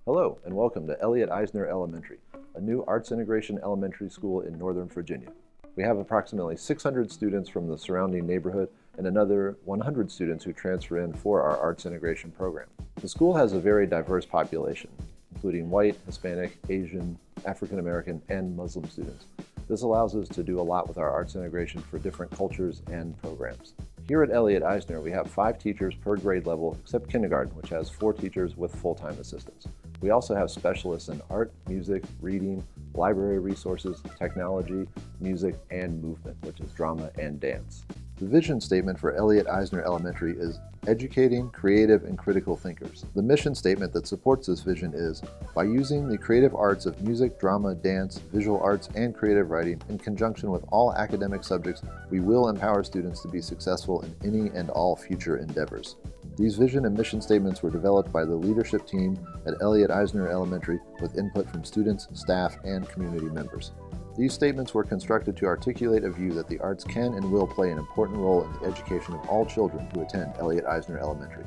Hello, and welcome to ElliotEisnerElementary, a new arts integration elementary school in Northern Virginia. We have approximately 600 students from the surrounding neighborhood and another 100 students who transfer in for our arts integration program. The school has a very diverse population, including white, Hispanic, Asian, African American, and Muslim students. This allows us to do a lot with our arts integration for different cultures and programs. Here at Elliott Eisner, we have 5 teachers per grade level, except kindergarten, which has 4 teachers with full-time assistants. We also have specialists in art, music, reading, library resources, technology, music, and movement, which is drama and dance. The vision statement for Elliott Eisner Elementary is educating creative and critical thinkers. The mission statement that supports this vision is, by using the creative arts of music, drama, dance, visual arts, and creative writing in conjunction with all academic subjects, we will empower students to be successful in any and all future endeavors. These vision and mission statements were developed by the leadership team at Elliott Eisner Elementary with input from students, staff, and community members. These statements were constructed to articulate a view that the arts can and will play an important role in the education of all children who attend Elliott Eisner Elementary.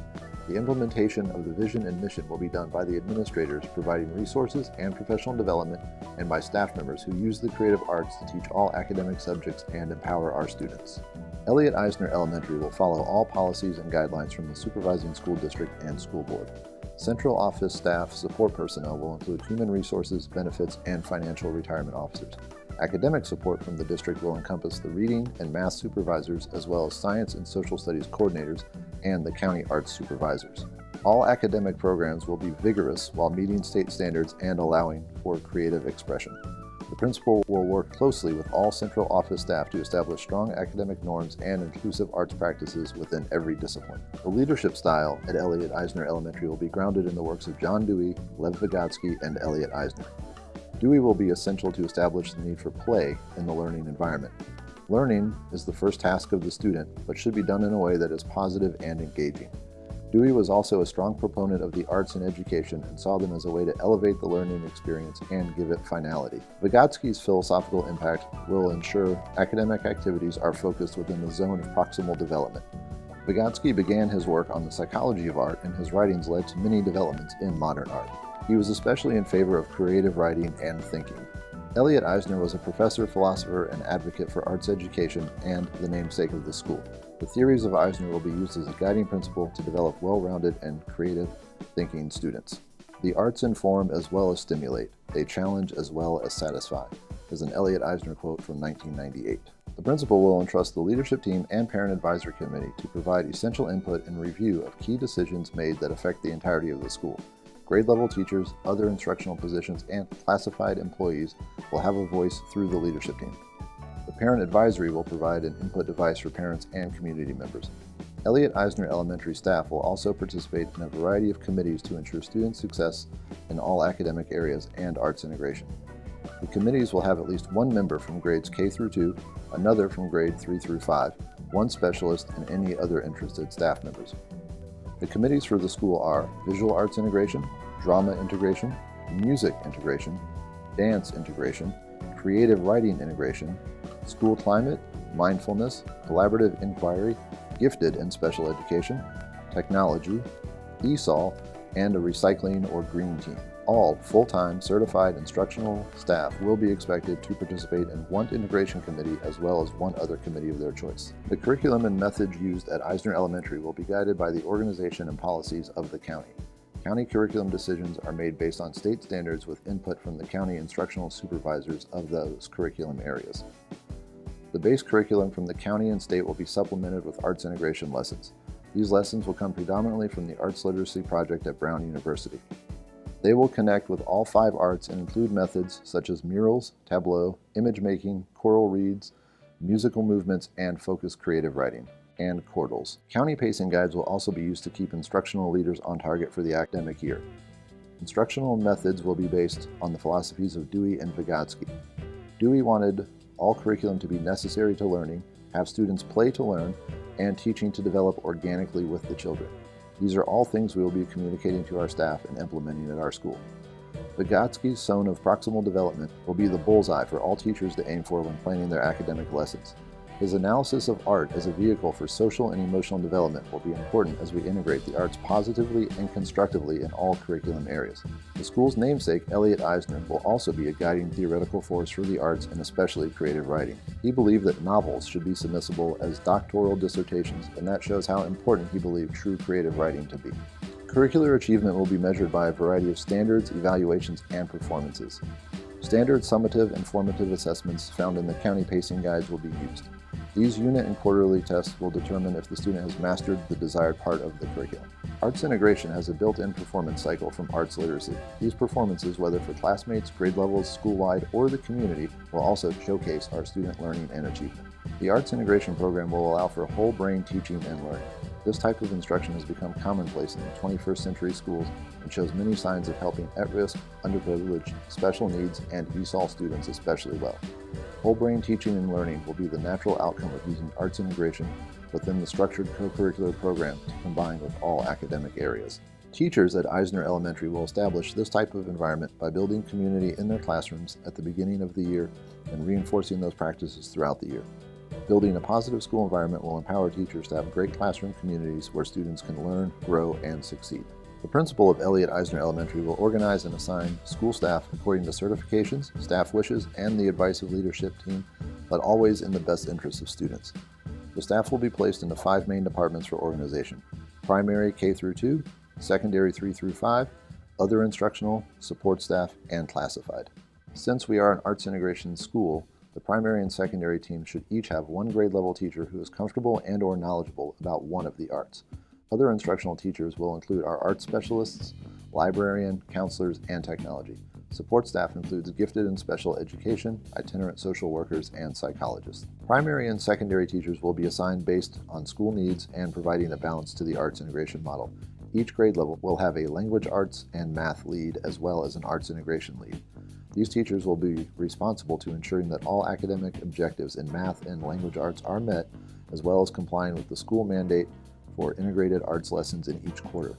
The implementation of the vision and mission will be done by the administrators providing resources and professional development, and by staff members who use the creative arts to teach all academic subjects and empower our students. Elliott Eisner Elementary will follow all policies and guidelines from the supervising school district and school board. Central office staff support personnel will include human resources, benefits, and financial retirement officers. Academic support from the district will encompass the reading and math supervisors, as well as science and social studies coordinators and the county arts supervisors. All academic programs will be vigorous while meeting state standards and allowing for creative expression. The principal will work closely with all central office staff to establish strong academic norms and inclusive arts practices within every discipline. The leadership style at Elliott Eisner Elementary will be grounded in the works of John Dewey, Lev Vygotsky, and Elliott Eisner. Dewey will be essential to establish the need for play in the learning environment. Learning is the first task of the student, but should be done in a way that is positive and engaging. Dewey was also a strong proponent of the arts in education and saw them as a way to elevate the learning experience and give it finality. Vygotsky's philosophical impact will ensure academic activities are focused within the zone of proximal development. Vygotsky began his work on the psychology of art, and his writings led to many developments in modern art. He was especially in favor of creative writing and thinking. Elliott Eisner was a professor, philosopher, and advocate for arts education and the namesake of the school. The theories of Eisner will be used as a guiding principle to develop well-rounded and creative thinking students. The arts inform as well as stimulate. They challenge as well as satisfy, is an Elliott Eisner quote from 1998. The principal will entrust the leadership team and parent advisory committee to provide essential input and review of key decisions made that affect the entirety of the school. Grade-level teachers, other instructional positions, and classified employees will have a voice through the leadership team. The parent advisory will provide an input device for parents and community members. Elliott Eisner Elementary staff will also participate in a variety of committees to ensure student success in all academic areas and arts integration. The committees will have at least one member from grades K through 2, another from grade 3 through 5, one specialist, and any other interested staff members. The committees for the school are Visual Arts Integration, Drama Integration, Music Integration, Dance Integration, Creative Writing Integration, School Climate, Mindfulness, Collaborative Inquiry, Gifted and Special Education, Technology, ESOL, and a Recycling or Green Team. All full-time certified instructional staff will be expected to participate in one integration committee as well as one other committee of their choice. The curriculum and methods used at Eisner Elementary will be guided by the organization and policies of the county. County curriculum decisions are made based on state standards with input from the county instructional supervisors of those curriculum areas. The base curriculum from the county and state will be supplemented with arts integration lessons. These lessons will come predominantly from the Arts Literacy Project at Brown University. They will connect with all 5 arts and include methods such as murals, tableau, image making, choral reads, musical movements, and focused creative writing, and chordals. County pacing guides will also be used to keep instructional leaders on target for the academic year. Instructional methods will be based on the philosophies of Dewey and Vygotsky. Dewey wanted all curriculum to be necessary to learning, have students play to learn, and teaching to develop organically with the children. These are all things we will be communicating to our staff and implementing at our school. Vygotsky's zone of proximal development will be the bullseye for all teachers to aim for when planning their academic lessons. His analysis of art as a vehicle for social and emotional development will be important as we integrate the arts positively and constructively in all curriculum areas. The school's namesake, Elliot Eisner, will also be a guiding theoretical force for the arts and especially creative writing. He believed that novels should be submissible as doctoral dissertations, and that shows how important he believed true creative writing to be. Curricular achievement will be measured by a variety of standards, evaluations, and performances. Standard, summative, and formative assessments found in the county pacing guides will be used. These unit and quarterly tests will determine if the student has mastered the desired part of the curriculum. Arts integration has a built-in performance cycle from arts literacy. These performances, whether for classmates, grade levels, school-wide, or the community, will also showcase our student learning and achievement. The arts integration program will allow for whole brain teaching and learning. This type of instruction has become commonplace in the 21st century schools and shows many signs of helping at-risk, underprivileged, special needs, and ESOL students especially well. Whole brain teaching and learning will be the natural outcome of using arts integration within the structured co-curricular program to combine with all academic areas. Teachers at Eisner Elementary will establish this type of environment by building community in their classrooms at the beginning of the year and reinforcing those practices throughout the year. Building a positive school environment will empower teachers to have great classroom communities where students can learn, grow, and succeed. The principal of Elliot Eisner Elementary will organize and assign school staff according to certifications, staff wishes, and the advice of leadership team, but always in the best interests of students. The staff will be placed into 5 main departments for organization: primary K through 2, secondary 3 through 5, other instructional, support staff, and classified. Since we are an arts integration school, the primary and secondary teams should each have one grade level teacher who is comfortable and/or knowledgeable about one of the arts. Other instructional teachers will include our art specialists, librarian, counselors, and technology. Support staff includes gifted and special education, itinerant social workers, and psychologists. Primary and secondary teachers will be assigned based on school needs and providing a balance to the arts integration model. Each grade level will have a language arts and math lead as well as an arts integration lead. These teachers will be responsible to ensuring that all academic objectives in math and language arts are met, as well as complying with the school mandate for integrated arts lessons in each quarter.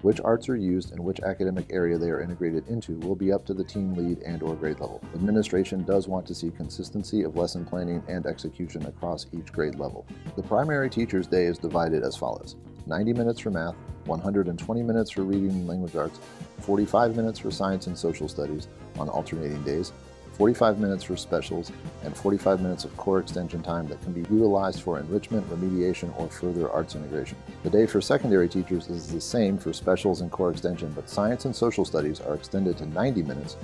Which arts are used and which academic area they are integrated into will be up to the team lead and/or grade level. Administration does want to see consistency of lesson planning and execution across each grade level. The primary teacher's day is divided as follows: 90 minutes for math, 120 minutes for reading and language arts, 45 minutes for science and social studies on alternating days, 45 minutes for specials, and 45 minutes of core extension time that can be utilized for enrichment, remediation, or further arts integration. The day for secondary teachers is the same for specials and core extension, but science and social studies are extended to 90 minutes,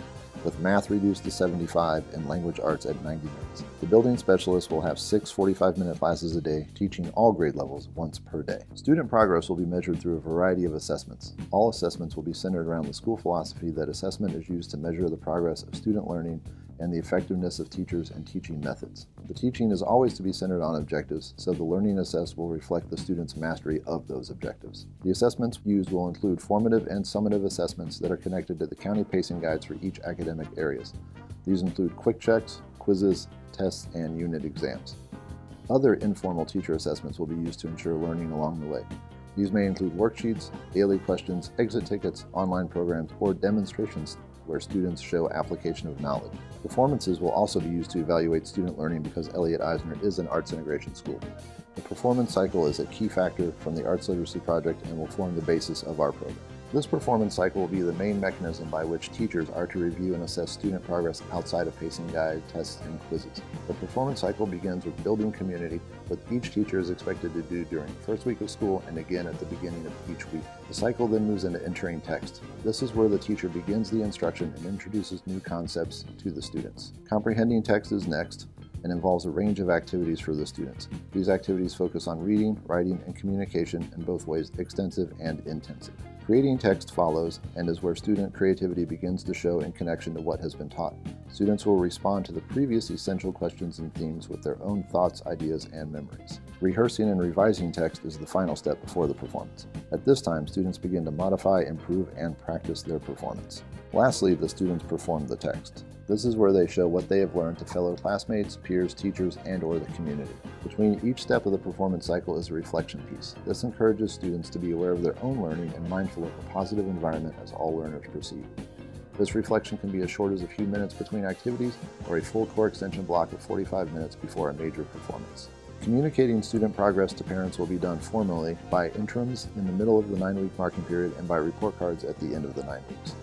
with math reduced to 75 and language arts at 90 minutes. The building specialist will have 6 45-minute classes a day, teaching all grade levels once per day. Student progress will be measured through a variety of assessments. All assessments will be centered around the school philosophy that assessment is used to measure the progress of student learning and the effectiveness of teachers and teaching methods. The teaching is always to be centered on objectives, so the learning assessed will reflect the student's mastery of those objectives. The assessments used will include formative and summative assessments that are connected to the county pacing guides for each academic areas. These include quick checks, quizzes, tests, and unit exams. Other informal teacher assessments will be used to ensure learning along the way. These may include worksheets, daily questions, exit tickets, online programs, or demonstrations where students show application of knowledge. Performances will also be used to evaluate student learning because Elliot Eisner is an arts integration school. The performance cycle is a key factor from the Arts Literacy Project and will form the basis of our program. This performance cycle will be the main mechanism by which teachers are to review and assess student progress outside of pacing guide, tests, and quizzes. The performance cycle begins with building community, with each teacher is expected to do during the first week of school and again at the beginning of each week. The cycle then moves into entering text. This is where the teacher begins the instruction and introduces new concepts to the students. Comprehending text is next and involves a range of activities for the students. These activities focus on reading, writing, and communication in both ways, extensive and intensive. Creating text follows and is where student creativity begins to show in connection to what has been taught. Students will respond to the previous essential questions and themes with their own thoughts, ideas, and memories. Rehearsing and revising text is the final step before the performance. At this time, students begin to modify, improve, and practice their performance. Lastly, the students perform the text. This is where they show what they have learned to fellow classmates, peers, teachers, and/or the community. Between each step of the performance cycle is a reflection piece. This encourages students to be aware of their own learning and mindful of a positive environment as all learners proceed. This reflection can be as short as a few minutes between activities or a full core extension block of 45 minutes before a major performance. Communicating student progress to parents will be done formally by interims in the middle of the 9-week marking period and by report cards at the end of the 9 weeks.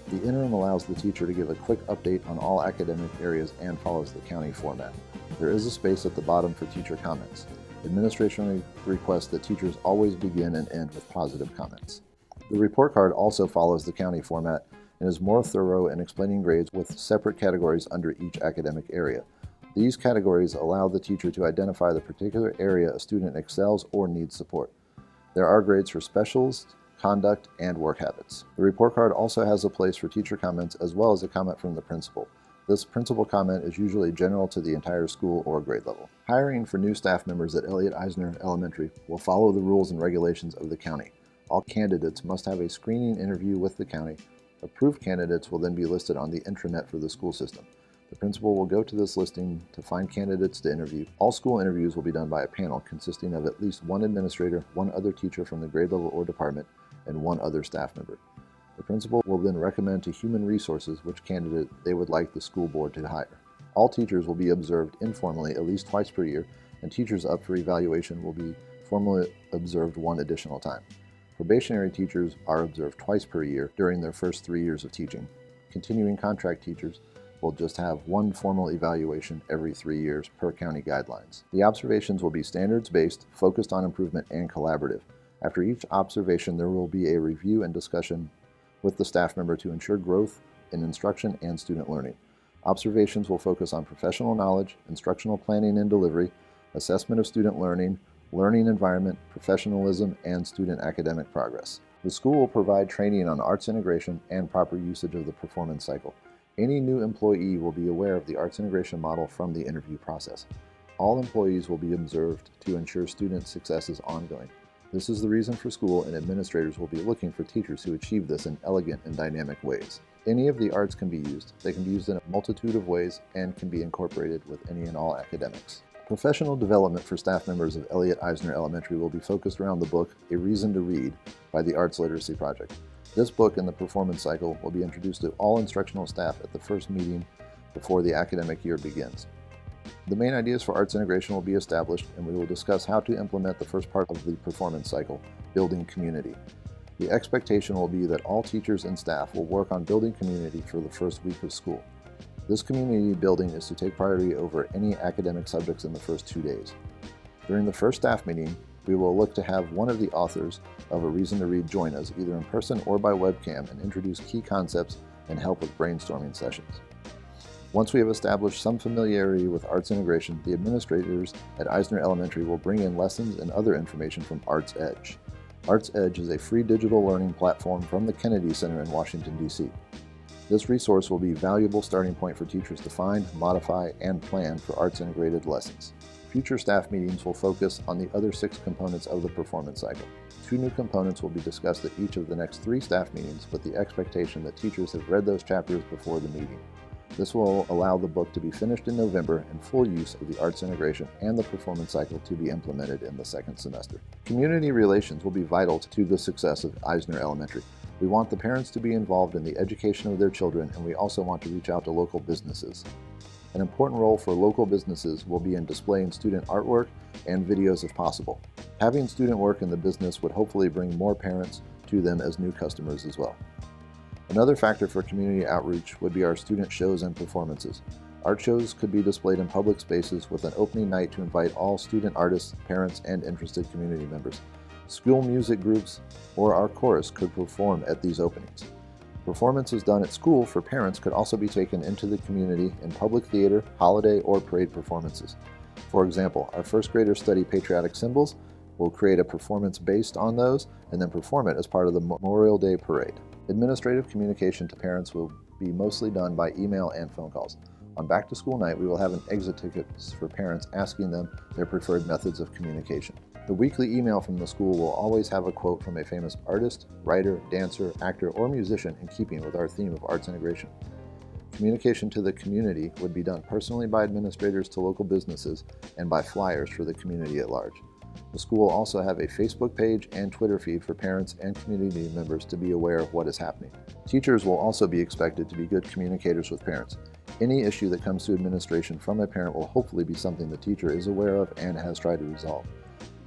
The interim allows the teacher to give a quick update on all academic areas and follows the county format. There is a space at the bottom for teacher comments. Administration requests that teachers always begin and end with positive comments. The report card also follows the county format and is more thorough in explaining grades with separate categories under each academic area. These categories allow the teacher to identify the particular area a student excels or needs support. There are grades for specials, conduct, and work habits. The report card also has a place for teacher comments as well as a comment from the principal. This principal comment is usually general to the entire school or grade level. Hiring for new staff members at ElliotEisnerElementary will follow the rules and regulations of the county. All candidates must have a screening interview with the county. Approved candidates will then be listed on the intranet for the school system. The principal will go to this listing to find candidates to interview. All school interviews will be done by a panel consisting of at least one administrator, one other teacher from the grade level or department, and one other staff member. The principal will then recommend to Human Resources which candidate they would like the school board to hire. All teachers will be observed informally at least twice per year, and teachers up for evaluation will be formally observed one additional time. Probationary teachers are observed twice per year during their first 3 years of teaching. Continuing contract teachers will just have one formal evaluation every 3 years per county guidelines. The observations will be standards-based, focused on improvement, and collaborative. After each observation, there will be a review and discussion with the staff member to ensure growth in instruction and student learning. Observations will focus on professional knowledge, instructional planning and delivery, assessment of student learning, learning environment, professionalism, and student academic progress. The school will provide training on arts integration and proper usage of the performance cycle. Any new employee will be aware of the arts integration model from the interview process. All employees will be observed to ensure student success is ongoing. This is the reason for school, and administrators will be looking for teachers who achieve this in elegant and dynamic ways. Any of the arts can be used. They can be used in a multitude of ways and can be incorporated with any and all academics. Professional development for staff members of ElliotEisnerElementary will be focused around the book A Reason to Read by the Arts Literacy Project. This book and the performance cycle will be introduced to all instructional staff at the first meeting before the academic year begins. The main ideas for arts integration will be established, and we will discuss how to implement the first part of the performance cycle, building community. The expectation will be that all teachers and staff will work on building community for the first week of school. This community building is to take priority over any academic subjects in the first 2 days. During the first staff meeting, we will look to have one of the authors of A Reason to Read join us, either in person or by webcam, and introduce key concepts and help with brainstorming sessions. Once we have established some familiarity with arts integration, the administrators at Eisner Elementary will bring in lessons and other information from Arts Edge. Arts Edge is a free digital learning platform from the Kennedy Center in Washington, D.C. This resource will be a valuable starting point for teachers to find, modify, and plan for arts integrated lessons. Future staff meetings will focus on the other 6 components of the performance cycle. 2 new components will be discussed at each of the next 3 staff meetings, with the expectation that teachers have read those chapters before the meeting. This will allow the book to be finished in November and full use of the arts integration and the performance cycle to be implemented in the second semester. Community relations will be vital to the success of Eisner Elementary. We want the parents to be involved in the education of their children, and we also want to reach out to local businesses. An important role for local businesses will be in displaying student artwork and videos if possible. Having student work in the business would hopefully bring more parents to them as new customers as well. Another factor for community outreach would be our student shows and performances. Art shows could be displayed in public spaces with an opening night to invite all student artists, parents, and interested community members. School music groups or our chorus could perform at these openings. Performances done at school for parents could also be taken into the community in public theater, holiday, or parade performances. For example, our first graders study patriotic symbols. We'll create a performance based on those and then perform it as part of the Memorial Day parade. Administrative communication to parents will be mostly done by email and phone calls. On back-to-school night, we will have an exit ticket for parents asking them their preferred methods of communication. The weekly email from the school will always have a quote from a famous artist, writer, dancer, actor, or musician in keeping with our theme of arts integration. Communication to the community would be done personally by administrators to local businesses and by flyers for the community at large. The school will also have a Facebook page and Twitter feed for parents and community members to be aware of what is happening. Teachers will also be expected to be good communicators with parents. Any issue that comes to administration from a parent will hopefully be something the teacher is aware of and has tried to resolve.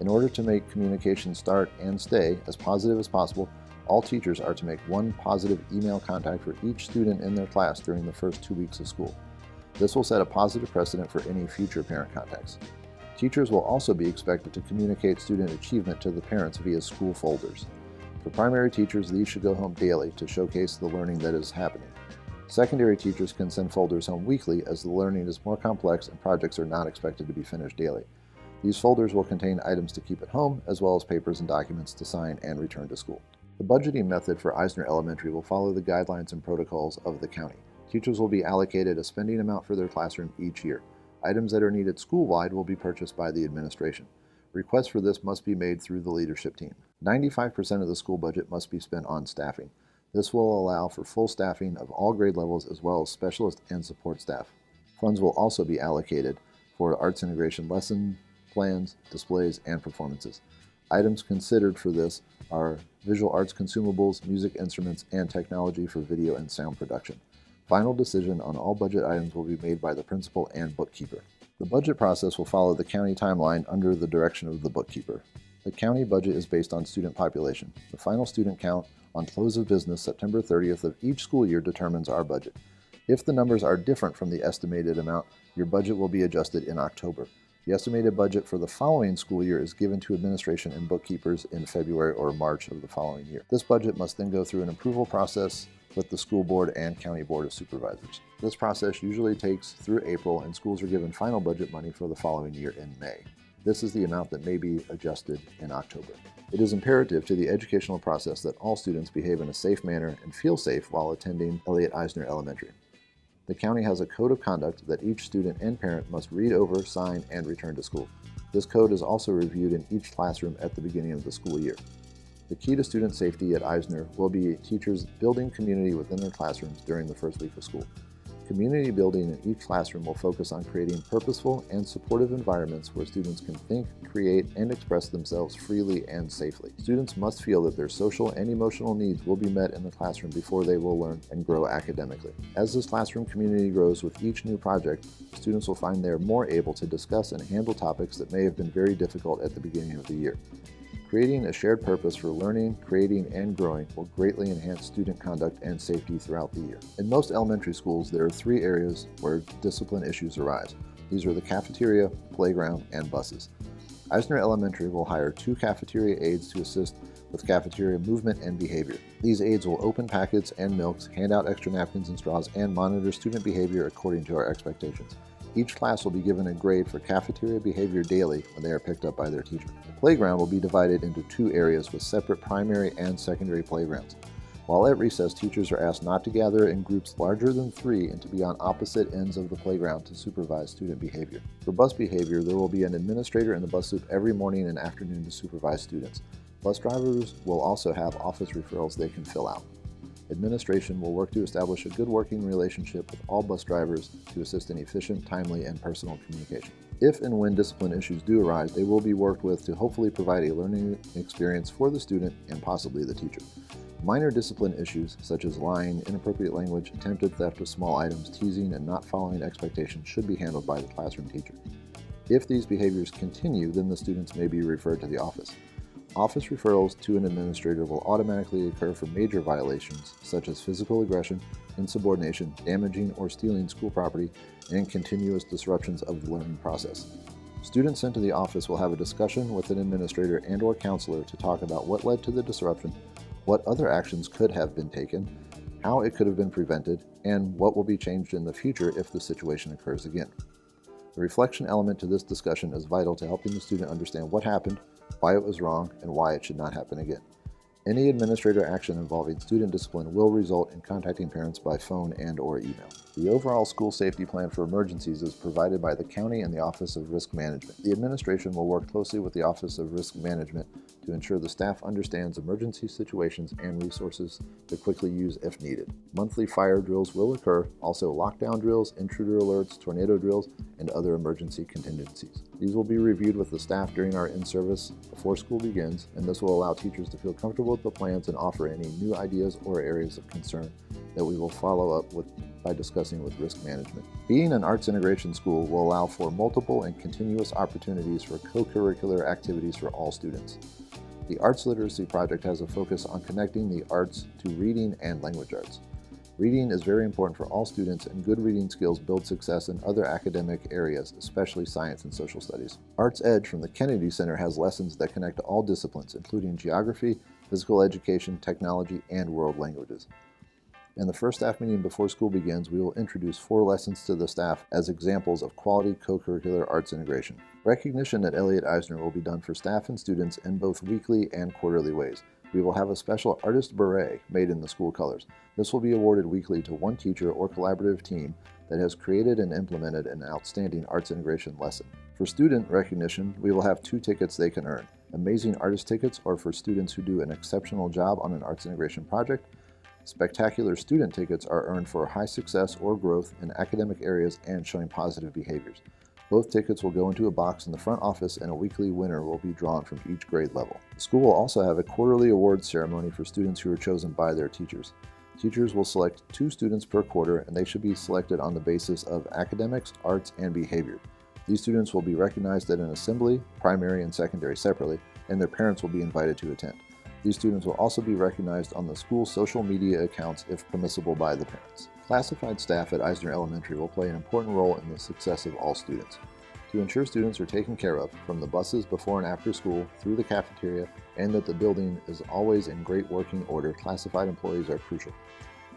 In order to make communication start and stay as positive as possible, all teachers are to make one positive email contact for each student in their class during the first 2 weeks of school. This will set a positive precedent for any future parent contacts. Teachers will also be expected to communicate student achievement to the parents via school folders. For primary teachers, these should go home daily to showcase the learning that is happening. Secondary teachers can send folders home weekly as the learning is more complex and projects are not expected to be finished daily. These folders will contain items to keep at home, as well as papers and documents to sign and return to school. The budgeting method for Eisner Elementary will follow the guidelines and protocols of the county. Teachers will be allocated a spending amount for their classroom each year. Items that are needed school-wide will be purchased by the administration. Requests for this must be made through the leadership team. 95% of the school budget must be spent on staffing. This will allow for full staffing of all grade levels as well as specialist and support staff. Funds will also be allocated for arts integration lesson plans, displays, and performances. Items considered for this are visual arts consumables, music instruments, and technology for video and sound production. Final decision on all budget items will be made by the principal and bookkeeper. The budget process will follow the county timeline under the direction of the bookkeeper. The county budget is based on student population. The final student count on close of business September 30th of each school year determines our budget. If the numbers are different from the estimated amount, your budget will be adjusted in October. The estimated budget for the following school year is given to administration and bookkeepers in February or March of the following year. This budget must then go through an approval process with the school board and county board of supervisors. This process usually takes through April, and schools are given final budget money for the following year in May. This is the amount that may be adjusted in October. It is imperative to the educational process that all students behave in a safe manner and feel safe while attending Elliott Eisner Elementary. The county has a code of conduct that each student and parent must read over, sign, and return to school. This code is also reviewed in each classroom at the beginning of the school year. The key to student safety at Eisner will be teachers building community within their classrooms during the first week of school. Community building in each classroom will focus on creating purposeful and supportive environments where students can think, create, and express themselves freely and safely. Students must feel that their social and emotional needs will be met in the classroom before they will learn and grow academically. As this classroom community grows with each new project, students will find they are more able to discuss and handle topics that may have been very difficult at the beginning of the year. Creating a shared purpose for learning, creating, and growing will greatly enhance student conduct and safety throughout the year. In most elementary schools, there are 3 areas where discipline issues arise. These are the cafeteria, playground, and buses. Eisner Elementary will hire 2 cafeteria aides to assist with cafeteria movement and behavior. These aides will open packets and milks, hand out extra napkins and straws, and monitor student behavior according to our expectations. Each class will be given a grade for cafeteria behavior daily when they are picked up by their teacher. The playground will be divided into 2 areas with separate primary and secondary playgrounds. While at recess, teachers are asked not to gather in groups larger than 3 and to be on opposite ends of the playground to supervise student behavior. For bus behavior, there will be an administrator in the bus loop every morning and afternoon to supervise students. Bus drivers will also have office referrals they can fill out. Administration will work to establish a good working relationship with all bus drivers to assist in efficient, timely, and personal communication. If and when discipline issues do arise, they will be worked with to hopefully provide a learning experience for the student and possibly the teacher. Minor discipline issues, such as lying, inappropriate language, attempted theft of small items, teasing, and not following expectations, should be handled by the classroom teacher. If these behaviors continue, then the students may be referred to the office. Office referrals to an administrator will automatically occur for major violations such as physical aggression, insubordination, damaging or stealing school property, and continuous disruptions of the learning process. Students sent to the office will have a discussion with an administrator and/or counselor to talk about what led to the disruption, what other actions could have been taken, how it could have been prevented, and what will be changed in the future if the situation occurs again. The reflection element to this discussion is vital to helping the student understand what happened, why it was wrong, and why it should not happen again. Any administrator action involving student discipline will result in contacting parents by phone and/or email. The overall school safety plan for emergencies is provided by the county and the Office of Risk Management. The administration will work closely with the Office of Risk Management to ensure the staff understands emergency situations and resources to quickly use if needed. Monthly fire drills will occur, also lockdown drills, intruder alerts, tornado drills, and other emergency contingencies. These will be reviewed with the staff during our in-service before school begins, and this will allow teachers to feel comfortable with the plans and offer any new ideas or areas of concern that we will follow up with by discussing with risk management. Being an arts integration school will allow for multiple and continuous opportunities for co-curricular activities for all students. The Arts Literacy Project has a focus on connecting the arts to reading and language arts. Reading is very important for all students, and good reading skills build success in other academic areas, especially science and social studies. Arts Edge from the Kennedy Center has lessons that connect to all disciplines, including geography, physical education, technology, and world languages. In the first staff meeting before school begins, we will introduce 4 lessons to the staff as examples of quality co-curricular arts integration. Recognition at Elliott Eisner will be done for staff and students in both weekly and quarterly ways. We will have a special artist beret made in the school colors. This will be awarded weekly to one teacher or collaborative team that has created and implemented an outstanding arts integration lesson. For student recognition, we will have 2 tickets they can earn. Amazing Artist tickets are for students who do an exceptional job on an arts integration project. Spectacular Student tickets are earned for high success or growth in academic areas and showing positive behaviors. Both tickets will go into a box in the front office, and a weekly winner will be drawn from each grade level. The school will also have a quarterly awards ceremony for students who are chosen by their teachers. Teachers will select 2 students per quarter, and they should be selected on the basis of academics, arts, and behavior. These students will be recognized at an assembly, primary and secondary separately, and their parents will be invited to attend. These students will also be recognized on the school's social media accounts if permissible by the parents. Classified staff at Eisner Elementary will play an important role in the success of all students. To ensure students are taken care of, from the buses before and after school, through the cafeteria, and that the building is always in great working order, classified employees are crucial.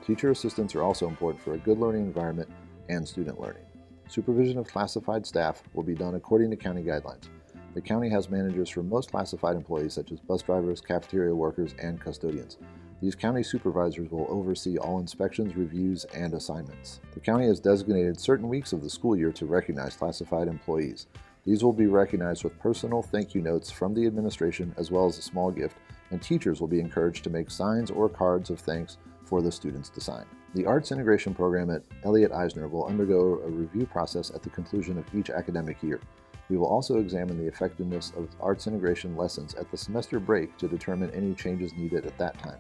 Teacher assistants are also important for a good learning environment and student learning. Supervision of classified staff will be done according to county guidelines. The county has managers for most classified employees, such as bus drivers, cafeteria workers, and custodians. These county supervisors will oversee all inspections, reviews, and assignments. The county has designated certain weeks of the school year to recognize classified employees. These will be recognized with personal thank you notes from the administration, as well as a small gift, and teachers will be encouraged to make signs or cards of thanks for the students to sign. The Arts Integration Program at Elliott Eisner will undergo a review process at the conclusion of each academic year. We will also examine the effectiveness of arts integration lessons at the semester break to determine any changes needed at that time.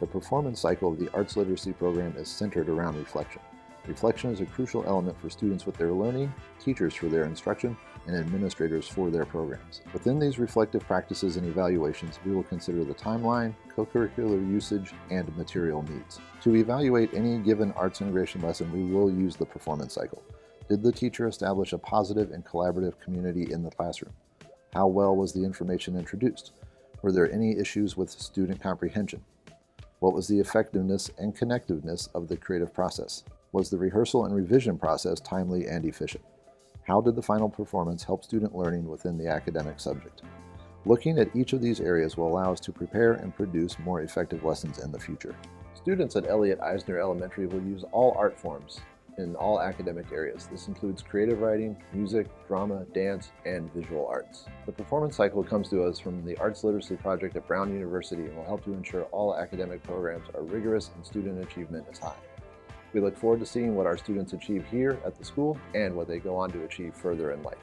The performance cycle of the Arts Literacy Program is centered around reflection. Reflection is a crucial element for students with their learning, teachers for their instruction, and administrators for their programs. Within these reflective practices and evaluations, we will consider the timeline, co-curricular usage, and material needs. To evaluate any given arts integration lesson, we will use the performance cycle. Did the teacher establish a positive and collaborative community in the classroom? How well was the information introduced? Were there any issues with student comprehension? What was the effectiveness and connectiveness of the creative process? Was the rehearsal and revision process timely and efficient? How did the final performance help student learning within the academic subject? Looking at each of these areas will allow us to prepare and produce more effective lessons in the future. Students at Elliott Eisner Elementary will use all art forms in all academic areas. This includes creative writing, music, drama, dance, and visual arts. The performance cycle comes to us from the Arts Literacy Project at Brown University and will help to ensure all academic programs are rigorous and student achievement is high. We look forward to seeing what our students achieve here at the school and what they go on to achieve further in life.